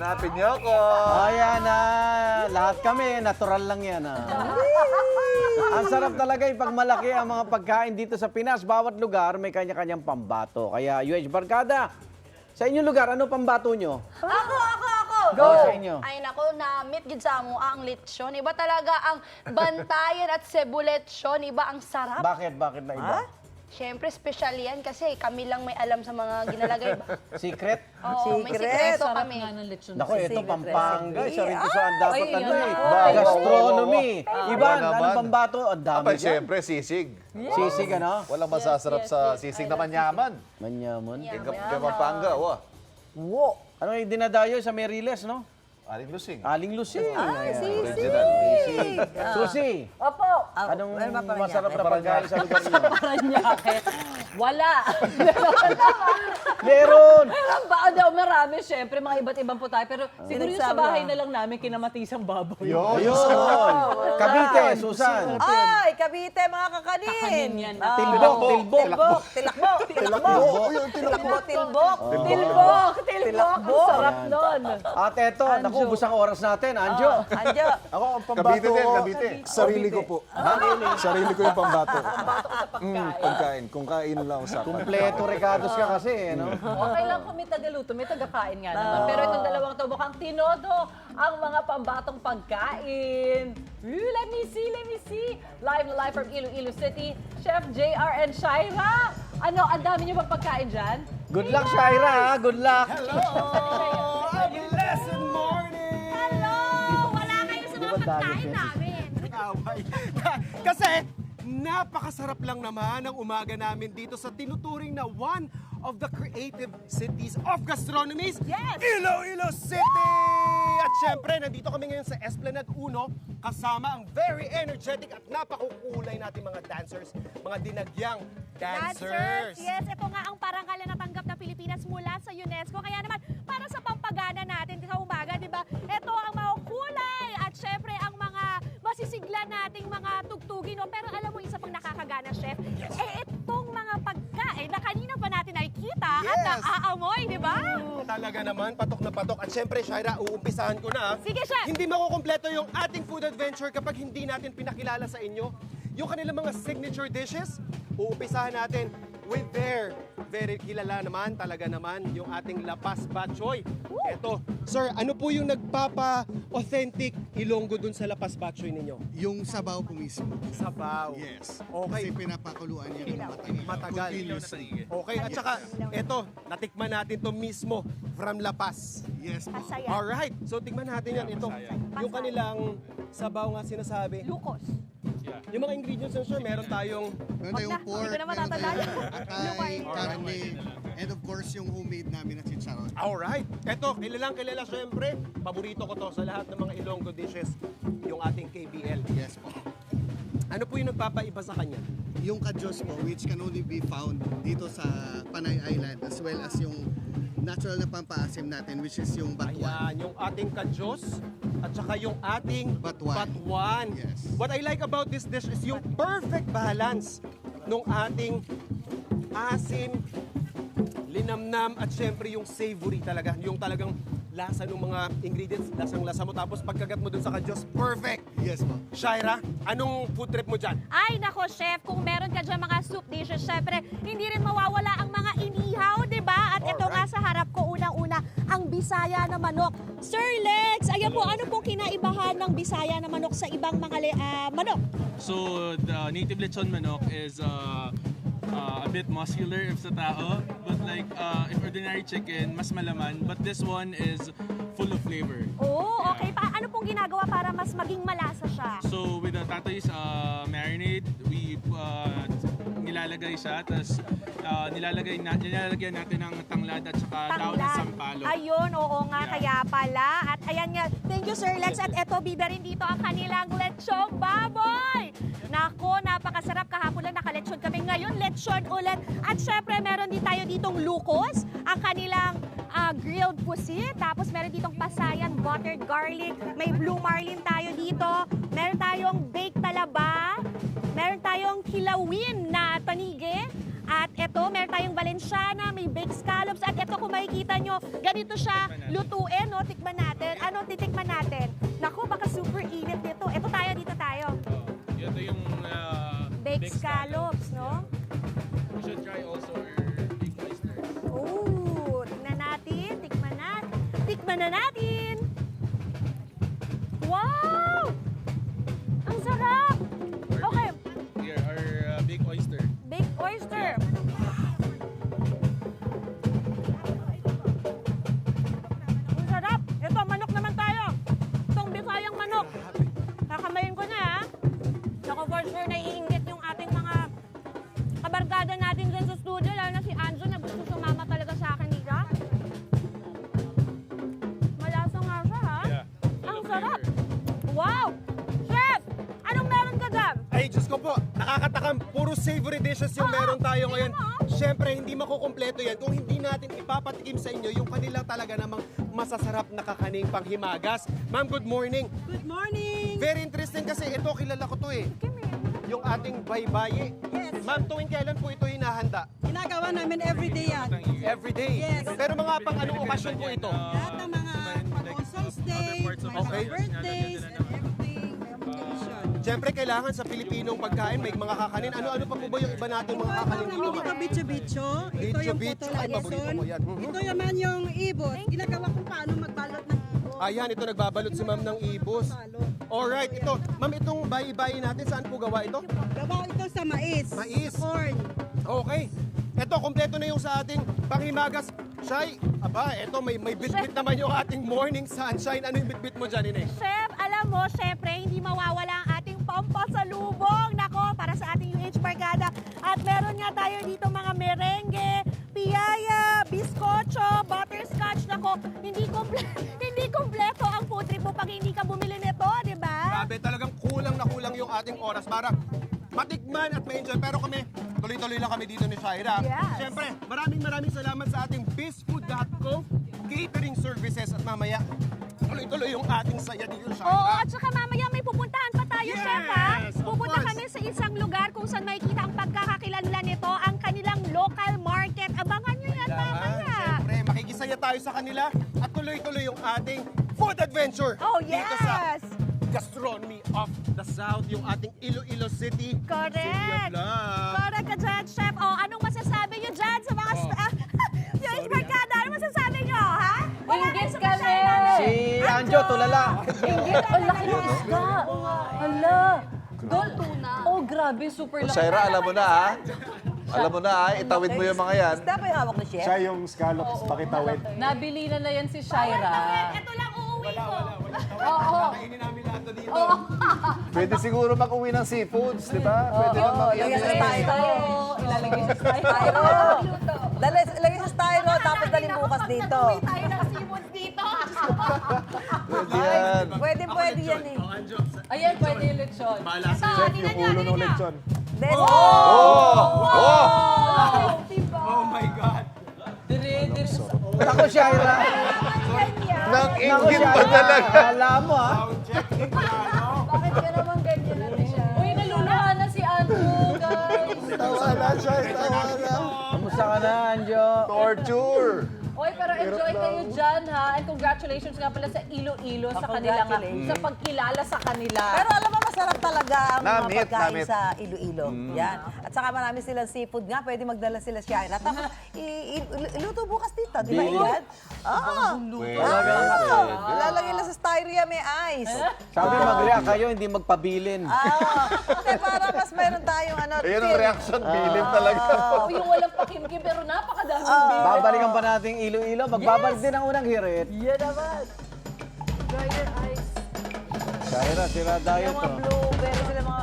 Hanapin niyo ako. Ayan na, lahat kami, natural lang yan. Ang sarap talaga pag malaki ang mga pagkain dito sa Pinas. Bawat lugar may kanya-kanyang pambato. Kaya UH Barkada, sa inyong lugar, ano pambato nyo? Ako! Go! Sa inyo. Ay nako, na-meet gid sa amo ang lechon. Iba talaga ang bantayan at sebuletsyon. Iba ang sarap. Bakit? Bakit na iba? Siyempre, special yan kasi kami lang may alam sa mga ginalagay ba? Secret? Oo, may Secret. sikreto Sarap kami. Naku, ito Secret Pampanga. recipe. Isa rin to sa ang dapat Ay, ano yun eh. ako. Gastronomy. Iba Iban, naman. anong pambato? Ang dami Abay, dyan. siyempre, sisig. Sisig, ano? Walang masasarap sa sisig na manyaman. Manyaman. Kaya Pampanga, wa. Wo. Ano yung dinadayo sa Meriles, no? Aling lusing. Aling Lusing. Original. Susi, Opo. anong Meron ba pa rin masarap yan? na pagkain sa lugar niyo? Paranaque. Wala. Meron! Meron ba? Daw marami, syempre, mga iba't ibang po tayo. Pero siguro yung sa Pinagsama. bahay na lang namin, kinamatisang baboy. Yun. Yun! Cavite, Susan. Ay, Cavite, mga kakanin. Kakanin yan. Tilbok, tilbok. Tilakbok. Tilakbok. Tilakbok. Tilbok. Tilbok! Tilbok! Ang sarap Yan. nun. At eto, naku, busang oras natin, Anjo. Anjo. Ako, ang pambato Cavite din, ko. Cavite. Sarili ko po. Sarili ko yung pambato. Bato ko sa pagkain. Pagkain. Kung kain lang usapan. Kumpleto recados ka kasi, no? Okay lang kung may tagaluto, may tagakain nga naman. Pero itong dalawang to, mukhang tinodo ang mga pambatong pagkain. Let me see, let me see. Live na live from Iloilo City, Chef JR and Shaira. Ano, ang dami niyo ba pagkain dyan? Good luck, Shaira, ha? Good luck. Blessed morning! Wala kayo sa mga pagkain namin. Kasi napakasarap lang naman ang umaga namin dito sa tinuturing na one of the creative cities of gastronomies, Iloilo City! At syempre, nandito kami ngayon sa Esplanade Uno kasama ang very energetic at napakukulay natin mga dancers, mga dinagyang dancers. Yes, ito nga ang parangal na natanggap ng Pilipinas mula sa UNESCO. Kaya naman, para sa pampagana natin sa umaga, di ba? Ito ang mga kulay at syempre ang mga masisigla nating mga tugtugin. No? Pero alam mo, isa pang nakakagana, Chef, itong mga pagkain na kanina pa natin nakikita at Yes. naaamoy, di ba? Talaga naman, patok na patok. At syempre, Shaira, uumpisahan ko na. Sige, Chef. Hindi makukumpleto yung ating food adventure kapag hindi natin pinakilala sa inyo yung kanilang mga signature dishes. Uumpisahan natin with their very kilala naman, talaga naman, yung ating Lapas Batchoy. Eto, sir, ano po yung nagpapa-authentic Ilonggo dun sa Lapas Batchoy ninyo? Yung sabaw po mismo. Sabaw. Yes. Okay. Kasi pinapakuluan niya ng matagal. Matagal. Continuously. Okay, at saka, eto, natikman natin to mismo from La Paz. Yes po. Masaya. Alright, so tignan natin yan. Ito, yung kanilang sabaw nga sinasabi. Lukos. Yung mga ingredients na sir, meron tayong Meron tayong Wag na, pork, hindi ko na meron matatandaan. tayong atay, karne, and of course yung homemade namin na chicharon. alright. Eto, kilala syempre. Paborito ko to sa lahat ng mga Ilonggo dishes, yung ating KBL. Yes po. Ano po yung nagpapaiba sa kanya? Yung kadyos po, which can only be found dito sa Panay Island, as well as yung natural na pampaasim natin, which is yung batuan. Ayan, yung ating kadyos at saka yung ating Batuan. Yes. What I like about this dish is yung perfect balance nung ating asim, linamnam at syempre yung savory talaga. Yung talagang lasa ng mga ingredients, lasang-lasa mo. Tapos pagkagat mo dun sa kadyos, perfect! Yes po. Shaira, anong food trip mo dyan? Ay, nako, Chef, kung meron ka dyan mga soup dishes, syempre, hindi rin mawawala ang mga inihaw, di ba? At ito nga sa harap ko, unang-una, ang Bisaya na manok. Sir Lex, ayan po, ano pong kinaibahan ng Bisaya na manok sa ibang mga manok? So the native lechon manok is a bit muscular if sa tao, but like if ordinary chicken, mas malaman. But this one is full of flavor. Oo, okay. Ano pong ginagawa para mas maging malasa siya? So with the tatoy's marinade, we nilalagay siya, tapos nilalagyan natin ng tanglad at saka daon ng sampalo. Ayun, oo nga, Yeah. kaya pala. At ayan nga, thank you Sir Lex. At eto, bida rin dito ang kanilang lechong baboy. Nako, napakasarap. Kahapon lang nakalechon kami. Ngayon, lechon ulit. At syempre, meron din tayo ditong lukos, ang kanilang grilled pusit. Tapos meron ditong pasayan, buttered garlic. May blue marlin tayo dito. Meron tayong baked talaba. Meron tayong kilawin na panige. At ito, meron tayong Valenciana, may baked scallops. At ito, kung makikita nyo, ganito siya lutuin, no? Tikman natin. Ano titikman natin? Naku, baka super init dito. Ito tayo, dito tayo. Ito yung Baked scallops, no? You should try also our big oyster. Ooh, tingnan natin. Tikman na natin. Wow! Ang sarap! Okay, Here, our big oyster. baked oyster. Ang sarap. Ito, manok naman tayo. Itong Bisayang manok. Kakamayin ko na, ha? Naku, for sure, naiingit yung ating mga kabarkada natin dyan sa studio, lalo na si Anjo na gusto sumama talaga sa akin dito. Malasa nga siya, ha? Yeah. Ang sarap. Wow! Chef! Anong meron ka dyan? Ay, Diyos ko po, nakakatakam. Puro savory dishes yung meron tayo ngayon. Siyempre, hindi makukumpleto yan kung hindi natin ipapatikim sa inyo yung kanila talaga namang masasarap na kakaning panghimagas. Ma'am, good morning. Good morning! Very interesting kasi ito, kilala ko to eh. Yung ating baybayi. Yes. Ma'am, tuwing kailan po ito hinahanda? Ginagawa namin everyday yan. Every day. Yes. Pero mga pang anong okasyon po ito? Lahat ng mga pag-Consul's Day, mga Okay. birthdays, and everything. May occasion. Siyempre, kailangan sa Pilipinong pagkain, may mga kakanin. Ano-ano pa po ba yung iba nating mga kakanin dito, Ito ma'am? bicho-bicho. Ito yung Bicho-bicho. Ay, paborito potolaison. ko yan. Ito naman yung ibos. Ginagawa kung paano magbalot ng ibos. Ayan, ito nagbabalot si ma'am ng ibos. Alright, ito. Ma'am, itong bayi-bayi natin, saan po gawa ito? Gawa ito sa mais. Mais. Sa corn. Okay. Ito, kompleto na yung sa ating panghimagas. Shay, aba, ito, may bitbit naman yung ating morning sunshine. Ano yung bitbit mo dyan, Ine? Chef, alam mo, syempre, hindi mawawala ang ating pampasalubong. Nako, para sa ating UH Barkada. At meron nga tayo dito mga merengue, piyaya, biskotso, butterscotch. Nako, hindi kompleto ang food trip mo pag hindi ka bumili nito, di ba? Grabe, talagang kulang na kulang yung ating oras para matikman at ma-enjoy. Pero kami, tuloy-tuloy lang kami dito ni Shaira. Yes. Siyempre, maraming salamat sa ating bizfood.co catering services. At mamaya, tuloy-tuloy yung ating saya dito, Shaira. Oo, at saka mamaya may pupuntahan pa tayo, Yes, Chef, ha? of Pupunta course. kami sa isang lugar kung saan makikita ang pagkakakilanlan nito, ang kanilang local market. Abangan nyo yan mamaya. Siyempre, makikisaya tayo sa kanila at tuloy-tuloy yung ating food adventure. Oh, Dito sa yes! Gastronomy of the South, yung ating Iloilo City. City of Correct! Love. Correct ka dyan, Chef. O, anong masasabi nyo dyan sa mga UH Barkada? Anong masasabi nyo, ha? Wala Inggit rin sa kami. masahe namin. Si Anjo, tulala. Inggit, ang laki ng isda. Hala. Dol, Tuna. oh, grabe, super laki. Shaira, alam mo na ha? Alam mo na ha? Itawid mo yung mga yan. Isda ba yung hawak ni Chef? Siya yung scallops, pakitawid. Nabili na yan si Shaira. Ito lang uuwi ko. Oo. Kainin namin lahat to dito. Pwede siguro mag-uwi ng seafoods, di ba? Pwede naman lagyan yan sa eh. styro. Ilalagay sa styro. Styro. Lagay sa styro, tapos dalhin bukas dito. Uwi tayo ng seafoods dito. Pwede yan. Pwede yan eh. Ayan, pwede yung lechon. Check yung ulo ng lechon. Oh my God. Dire. Ako, Shaira. Nang Ako, inggit pa Shaira. talaga. Alam mo, ha? Bakit ka naman ganyan natin siya? Uy, naluluha na si Andrew, guys. Tawa na siya, tawa na. Kamusta ka na, Anjo? Torture. Oy, pero enjoy kayo dyan, ha? And congratulations nga pala sa Iloilo sa kanila nga, sa pagkilala sa kanila. Pero alam mo, masarap talaga ang mga Namit, pagkain namit. sa Iloilo. Yan. At saka marami silang seafood nga. Pwede magdala sila Shaira. Tapos, iluto bukas dito. Di ba, Ian? Lalagay lang sa styro yan, may ice. Sabi, mag-react kayo, hindi magpabilin. Para mas meron tayong ano. Ayun ang reaction, bilib talaga. Oh, yung walang pakimkim, pero napakadaming bibig. Babalikan pa natin Iloilo. Magbabalik din ang unang hirit. Yan naman. Dry your eyes. Shaira, sila tayo Yung mga to. blueberry sila mga